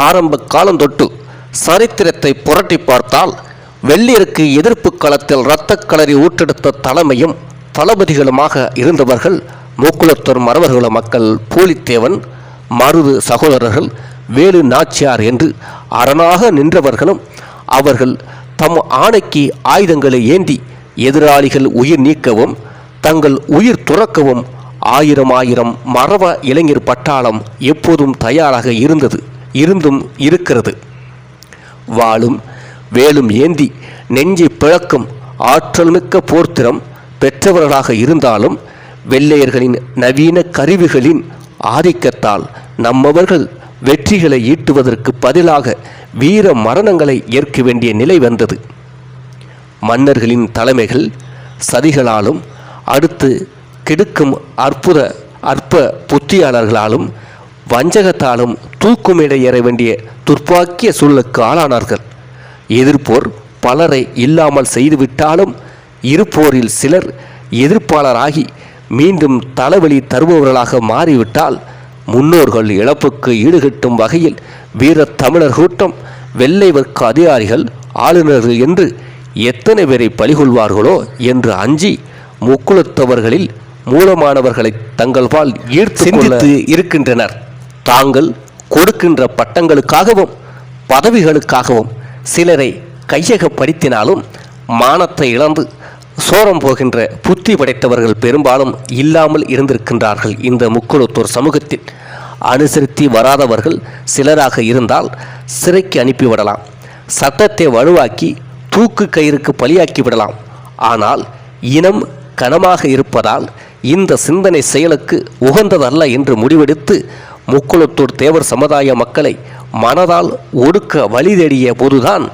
ஆரம்ப காலம் தொட்டு சரித்திரத்தை புரட்டி பார்த்தால் வெள்ளையருக்கு எதிர்ப்பு களத்தில் இரத்த களரி ஊற்றெடுத்த தலைமையும் தளபதிகளுமாக இருந்தவர்கள் முக்குளத்தூர் மறவர்குல மக்கள் பூலித்தேவன், மருது சகோதரர்கள், வேலு நாச்சியார் என்று அரணாக நின்றவர்களும் அவர்கள் தம் ஆணைக்கு ஆயுதங்களை ஏந்தி எதிராளிகள் உயிர் நீக்கவும் தங்கள் உயிர் துறக்கவும் ஆயிரம் மறவ இளைஞர் பட்டாளம் எப்போதும் தயாராக இருந்தும் இருக்கிறது. வாளும் வேலும் ஏந்தி நெஞ்சை பிளக்கும் ஆற்றல் மிக்க போர்த்திறம் பெற்றவர்களாக இருந்தாலும் வெள்ளையர்களின் நவீன கருவிகளின் ஆதிக்கத்தால் நம்மவர்கள் வெற்றிகளை ஈட்டுவதற்கு பதிலாக வீர மரணங்களை ஏற்க வேண்டிய நிலை வந்தது. மன்னர்களின் தலைமைகள் சதிகளாலும் அடுத்து கெடுக்கும் அற்ப புத்தியாளர்களாலும் வஞ்சகத்தாலும் தூக்குமேடை ஏற வேண்டிய துர்ப்பாக்கிய சூழலுக்கு ஆளானார்கள். எதிர்ப்போர் பலரை இல்லாமல் செய்துவிட்டாலும் இருப்போரில் சிலர் எதிர்ப்பாளராகி மீண்டும் தலைவலி தருபவர்களாக மாறிவிட்டால் முன்னோர்கள் இழப்புக்கு ஈடுகட்டும் வகையில் வீர தமிழர் கூட்டம் வெள்ளை வர்க்க அதிகாரிகள் ஆளுநர்கள் என்று எத்தனை பேரை பலிகொள்வார்களோ என்று அஞ்சி முக்குளத்தவர்களில் மூலமானவர்களை தங்கள்பால் சிந்தித்து இருக்கின்றனர். தாங்கள் கொடுக்கின்ற பட்டங்களுக்காகவும் பதவிகளுக்காகவும் சிலரை கையகப்படுத்தினாலும் மானத்தை இழந்து சோரம் போகின்ற புத்தி படைத்தவர்கள் பெரும்பாலும் இல்லாமல் இருந்திருக்கின்றார்கள். இந்த முக்குளத்தூர் சமூகத்தில் அனுசரித்து வராதவர்கள் சிலராக இருந்தால் சிறைக்கு அனுப்பிவிடலாம், சட்டத்தை வலுவாக்கி தூக்கு கயிறுக்கு பலியாக்கி விடலாம். ஆனால் இனம் கனமாக இருப்பதால் இந்த சிந்தனை செயலுக்கு உகந்ததல்ல என்று முடிவெடுத்து முக்குளத்தூர் தேவர் சமுதாய மக்களை மனதால் ஒடுக்க வழி தேடிய போதுதான்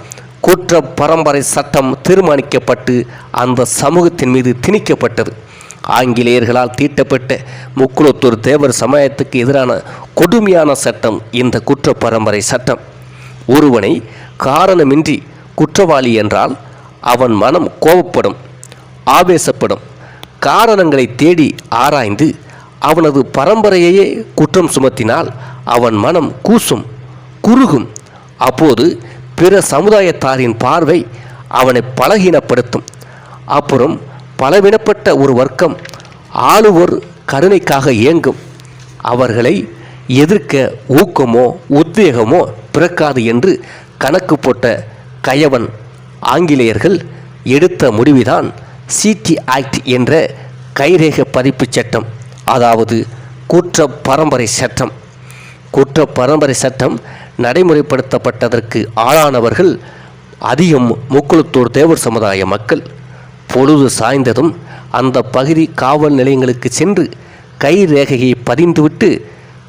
குற்ற பரம்பரை சட்டம் தீர்மானிக்கப்பட்டு அந்த சமூகத்தின் மீது திணிக்கப்பட்டது. ஆங்கிலேயர்களால் தீட்டப்பட்ட முக்குளத்தூர் தேவர் சமயத்துக்கு எதிரான கொடுமையான சட்டம் இந்த குற்ற பரம்பரை சட்டம். ஒருவனை காரணமின்றி குற்றவாளி என்றால் அவன் மனம் கோபப்படும், ஆவேசப்படும். காரணங்களை தேடி ஆராய்ந்து அவனது பரம்பரையையே குற்றம் சுமத்தினால் அவன் மனம் கூசும், குறுகும். அப்போது பிற சமுதாயத்தாரின் பார்வை அவனை பலகீனப்படுத்தும். அப்புறம் பலவினப்பட்ட ஒரு வர்க்கம் ஆளுவோர் கருணைக்காக இயங்கும். அவர்களை எதிர்க்க ஊக்கமோ உத்வேகமோ பிறக்காது என்று கணக்கு போட்ட கயவன் ஆங்கிலேயர்கள் எடுத்த முடிவுதான் சிடி ஆக்ட் என்ற கைரேக பதிப்பு சட்டம், அதாவது குற்ற பரம்பரை சட்டம். குற்ற பரம்பரை சட்டம் நடைமுறைப்படுத்தப்பட்டதற்கு ஆளானவர்கள் அதிகம் முக்குளத்தூர் தேவர் சமுதாய மக்கள். பொழுது சாய்ந்ததும் அந்த பகுதி காவல் நிலையங்களுக்கு சென்று கை ரேகையை பதிந்துவிட்டு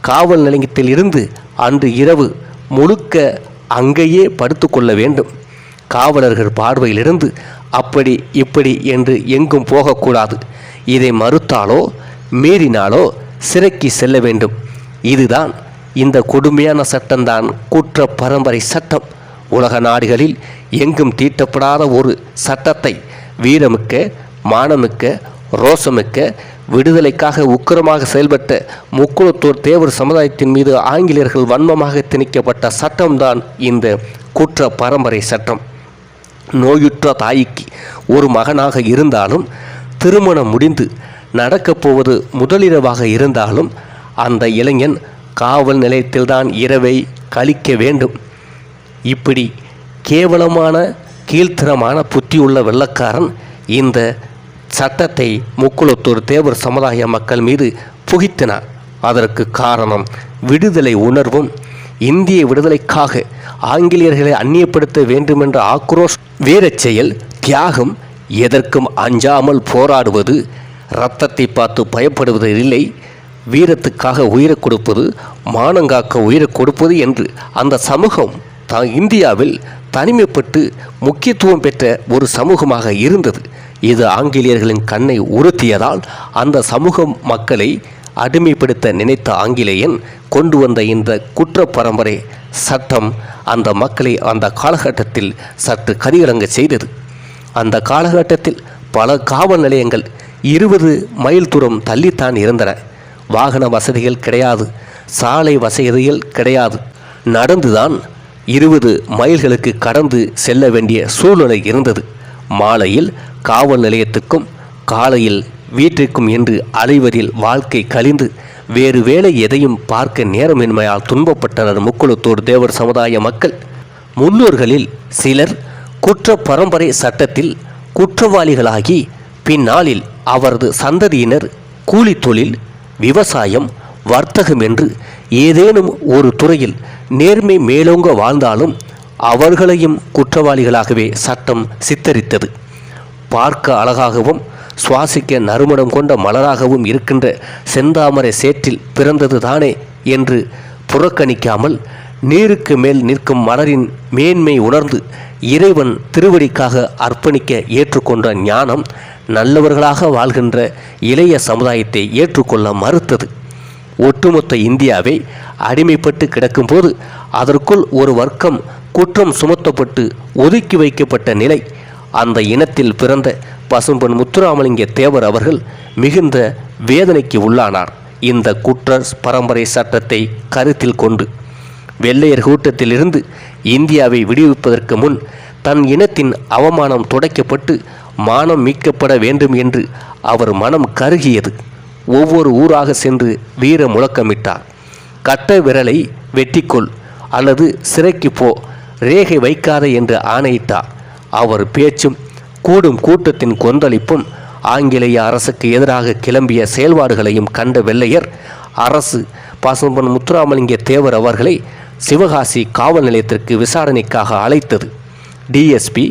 காவல் நிலையத்தில் இருந்து அன்று இரவு முழுக்க அங்கேயே படுத்து கொள்ள வேண்டும். காவலர்கள் பார்வையிலிருந்து அப்படி இப்படி என்று எங்கும் போகக்கூடாது. இதை மறுத்தாலோ மீறினாலோ சிறைக்கு செல்ல வேண்டும். இதுதான் இந்த கொடுமையான சட்டம்தான் குற்ற பரம்பரை சட்டம். உலக நாடுகளில் எங்கும் தீட்டப்படாத ஒரு சட்டத்தை வீரமிக்க, மானமிக்க, ரோசமிக்க, விடுதலைக்காக உக்கிரமாக செயல்பட்ட முக்குளத்தூர் தேவர் சமுதாயத்தின் மீது ஆங்கிலேயர்கள் வன்மமாக திணிக்கப்பட்ட சட்டம்தான் இந்த குற்ற பரம்பரை சட்டம். நோயுற்ற தாய்க்கு ஒரு மகனாக இருந்தாலும், திருமணம் முடிந்து நடக்கப் போவது முதலிரவாக இருந்தாலும் அந்த இளைஞன் காவல் நிலையத்தில்தான் இரவை கழிக்க வேண்டும். இப்படி கேவலமான கீழ்த்தரமான புத்தியுள்ள வெள்ளக்காரன் இந்த சட்டத்தை முக்குளத்தூர் தேவர் சமுதாய மக்கள் மீது புகித்தினார். அதற்கு காரணம் விடுதலை உணர்வும் இந்திய விடுதலைக்காக ஆங்கிலேயர்களை அந்நியப்படுத்த வேண்டுமென்ற ஆக்ரோஷ், வீரச் செயல், தியாகம், எதற்கும் அஞ்சாமல் போராடுவது, இரத்தத்தை பார்த்து பயப்படுவது இல்லை, வீரத்துக்காக உயிரை கொடுப்பது, மானங்காக்க உயிரை கொடுப்பது என்று அந்த சமூகம் இந்தியாவில் தனிமைப்பட்டு முக்கியத்துவம் பெற்ற ஒரு சமூகமாக இருந்தது. இது ஆங்கிலேயர்களின் கண்ணை உறுத்தியதால் அந்த சமூக மக்களை அடிமைப்படுத்த நினைத்த ஆங்கிலேயன் கொண்டு வந்த இந்த குற்ற பரம்பரை சட்டம் அந்த மக்களை அந்த காலகட்டத்தில் சற்று கதிகலங்க செய்தது. அந்த காலகட்டத்தில் பல காவல் நிலையங்கள் 20 மைல் தூரம் தள்ளித்தான் இருந்தன. வாகன வசதிகள் கிடையாது, சாலை வசதிகள் கிடையாது. நடந்துதான் 20 மைல்களுக்கு கடந்து செல்ல வேண்டிய சூழ்நிலை இருந்தது. மாலையில் காவல் நிலையத்துக்கும் காலையில் வீட்டிற்கும் என்று அலைவரில் வாழ்க்கை கழிந்து வேறு வேலை எதையும் பார்க்க நேரமின்மையால் துன்பப்பட்டனர் முக்குளத்தூர் தேவர் சமுதாய மக்கள். முன்னோர்களில் சிலர் குற்ற பரம்பரை சட்டத்தில் குற்றவாளிகளாகி பின்னாளில் அவரது சந்ததியினர் கூலி தொழில், விவசாயம், வர்த்தகம் என்று ஏதேனும் ஒரு துறையில் நேர்மை மேலோங்க வாழ்ந்தாலும் அவர்களையும் குற்றவாளிகளாகவே சட்டம் சித்தரித்தது. பார்க்க அழகாகவும் சுவாசிக்க நறுமணம் கொண்ட மலராகவும் இருக்கின்ற செந்தாமரை சேற்றில் பிறந்தது தானே என்று புறக்கணிக்காமல் நீருக்கு மேல் நிற்கும் மலரின் மேன்மை உணர்ந்து இறைவன் திருவடிக்காக அர்ப்பணிக்க ஏற்றுக்கொண்ட ஞானம் நல்லவர்களாக வாழ்கின்ற இளைய சமுதாயத்தை ஏற்றுக்கொள்ள மறுத்தது. ஒட்டுமொத்த இந்தியாவை அடிமைப்பட்டு கிடக்கும்போது அதற்குள் ஒரு வர்க்கம் குற்றம் சுமத்தப்பட்டு ஒதுக்கி வைக்கப்பட்ட நிலை. அந்த இனத்தில் பிறந்த பசும்பொன் முத்துராமலிங்க தேவர் அவர்கள் மிகுந்த வேதனைக்கு உள்ளானார். இந்த குற்ற பரம்பரை சட்டத்தை கருத்தில் கொண்டு வெள்ளையர் கூட்டத்திலிருந்து இந்தியாவை விடுவிப்பதற்கு முன் தன் இனத்தின் அவமானம் துடைக்கப்பட்டு மானம் மீட்கப்பட வேண்டும் என்று அவர் மனம் கருகியது. ஒவ்வொரு ஊராக சென்று வீர முழக்கமிட்டார். கட்ட விரலை வெட்டிக்கொள் அல்லது சிறைக்கு போ, ரேகை வைக்காதே என்று ஆணையிட்டார். அவர் பேச்சும் கூடும் கூட்டத்தின் கொந்தளிப்பும் ஆங்கிலேய அரசுக்கு எதிராக கிளம்பிய செயல்பாடுகளையும் கண்ட வெள்ளையர் அரசு பசும்பொன் முத்துராமலிங்க தேவர் அவர்களை சிவகாசி காவல் நிலையத்திற்கு விசாரணைக்காக அழைத்தது. டிஎஸ்பி,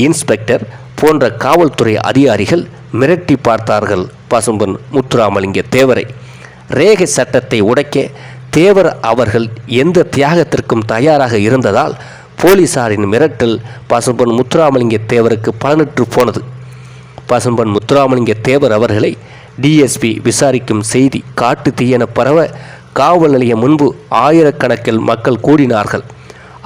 இன்ஸ்பெக்டர் போன்ற காவல்துறை அதிகாரிகள் மிரட்டி பார்த்தார்கள் பசும்பொன் முத்துராமலிங்க தேவரை. ரேகை சட்டத்தை உடைக்க தேவர் அவர்கள் எந்த தியாகத்திற்கும் தயாராக இருந்ததால் போலீசாரின் மிரட்டல் பசும்பொன் முத்துராமலிங்க தேவருக்கு பலனற்று போனது. பசும்பொன் முத்துராமலிங்க தேவர் அவர்களை டிஎஸ்பி விசாரிக்கும் செய்தி காட்டு தீயென பரவ காவல் நிலையம் முன்பு ஆயிரக்கணக்கில் மக்கள் கூடினார்கள்.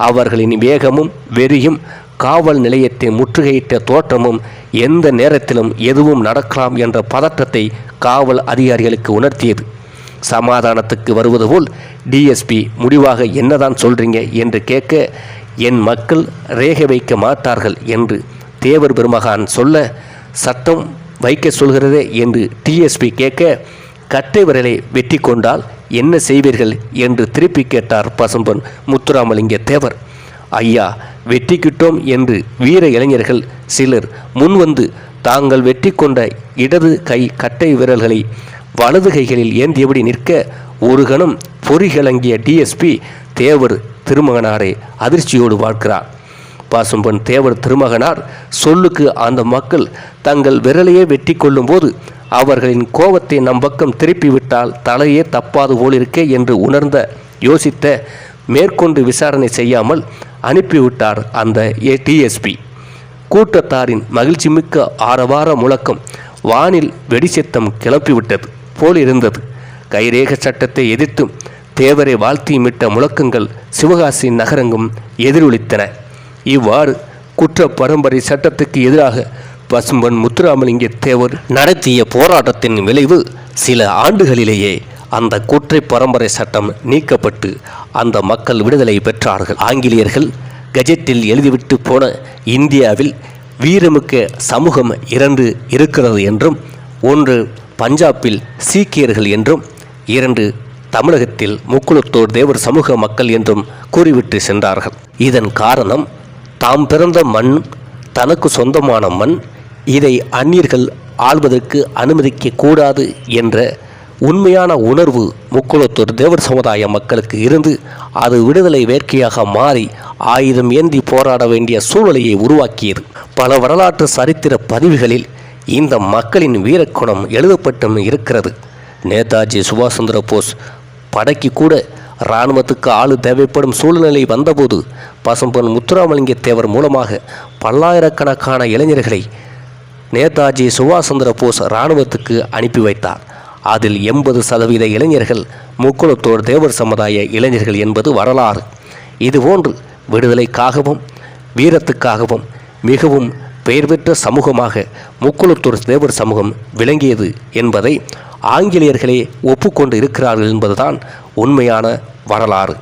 அவர்களின் வேகமும் வெறியும் காவல் நிலையத்தை முற்றுகையிட்ட தோற்றமும் எந்த நேரத்திலும் எதுவும் நடக்கலாம் என்ற பதற்றத்தை காவல் அதிகாரிகளுக்கு உணர்த்தியது. சமாதானத்துக்கு வருவது போல் டிஎஸ்பி முடிவாக என்னதான் சொல்றீங்க என்று கேட்க, என் மக்கள் ரேகை வைக்க மாட்டார்கள் என்று தேவர் பெருமகான் சொல்ல, சட்டம் வைக்க சொல்கிறதே என்று டிஎஸ்பி கேட்க, கட்டை விரலை வெட்டி கொண்டால் என்ன செய்வீர்கள் என்று திருப்பி கேட்டார் பசும்பொன் முத்துராமலிங்க தேவர். ஐயா, வெட்டிக்கிட்டோம் என்று வீர இளைஞர்கள் சிலர் முன்வந்து தாங்கள் வெட்டி கொண்ட இடது கை கட்டை விரல்களை வலது கைகளில் ஏந்தியபடி நிற்க ஒரு கணம் பொறிகளங்கிய டிஎஸ்பி தேவர் திருமகனாரை அதிர்ச்சியோடு பார்க்கிறார். பசும்பொன் தேவர் திருமகனார் சொல்லுக்கு அந்த மக்கள் தங்கள் விரலையே வெட்டி கொள்ளும் போது அவர்களின் கோபத்தை நம் பக்கம் திருப்பிவிட்டால் தலையே தப்பாது போலிருக்கே என்று உணர்ந்த யோசித்த மேற்கொண்டு விசாரணை செய்யாமல் அனுப்பிவிட்டார் அந்த டிஎஸ்பி. கூட்டத்தாரின் மகிழ்ச்சிமிக்க ஆரவார முழக்கம் வானில் வெடிச்சத்தம் கிளப்பிவிட்டது போலிருந்தது. கைரேக சட்டத்தை எதிர்த்து தேவரை வாழ்த்திமிட்ட முழக்கங்கள் சிவகாசி நகரெங்கும் எதிரொலித்தன. இவ்வாறு குற்ற பரம்பரை சட்டத்துக்கு எதிராக பசும்பொன் முத்துராமலிங்க தேவர் நடத்திய போராட்டத்தின் விளைவு சில ஆண்டுகளிலேயே அந்த குற்றை பரம்பரை சட்டம் நீக்கப்பட்டு அந்த மக்கள் விடுதலை பெற்றார்கள். ஆங்கிலேயர்கள் கஜெட்டில் எழுதிவிட்டு போன இந்தியாவில் வீரமிக்க சமூகம் 2 இருக்கிறது என்றும், ஒன்று பஞ்சாபில் சீக்கியர்கள் என்றும், 2 தமிழகத்தில் முக்குளத்தூர் தேவர் சமூக மக்கள் என்றும் கூறிவிட்டு சென்றார்கள். இதன் காரணம் தாம் பிறந்த மண் தனக்கு சொந்தமான மண், இதை அந்நியர்கள் ஆள்வதற்கு அனுமதிக்க கூடாது என்ற உண்மையான உணர்வு முக்குளத்தூர் தேவர் சமுதாய மக்களுக்கு இருந்து அது விடுதலை வேட்கையாக மாறி ஆயுதம் ஏந்தி போராட வேண்டிய சூழ்நிலையை உருவாக்கியது. பல வரலாற்று சரித்திர பதிவுகளில் இந்த மக்களின் வீரக்குணம் எழுதப்பட்டும் இருக்கிறது. நேதாஜி சுபாஷ் சந்திர போஸ் படைக்கு கூட இராணுவத்துக்கு ஆளு தேவைப்படும் சூழ்நிலை வந்தபோது பசும்பொன் முத்துராமலிங்க தேவர் மூலமாக பல்லாயிரக்கணக்கான இளைஞர்களை நேதாஜி சுபாஷ் சந்திர போஸ் இராணுவத்துக்கு அனுப்பி வைத்தார். அதில் 80% இளைஞர்கள் முக்குளத்தூர் தேவர் சமுதாய இளைஞர்கள் என்பது வரலாறு. இதுபோன்று விடுதலைக்காகவும் வீரத்துக்காகவும் மிகவும் பெயர் பெற்ற சமூகமாக முக்குளத்தூர் தேவர் சமூகம் விளங்கியது என்பதை ஆங்கிலேயர்களே ஒப்புக்கொண்டு இருக்கிறார்கள் என்பதுதான் உண்மையான வரலாறு.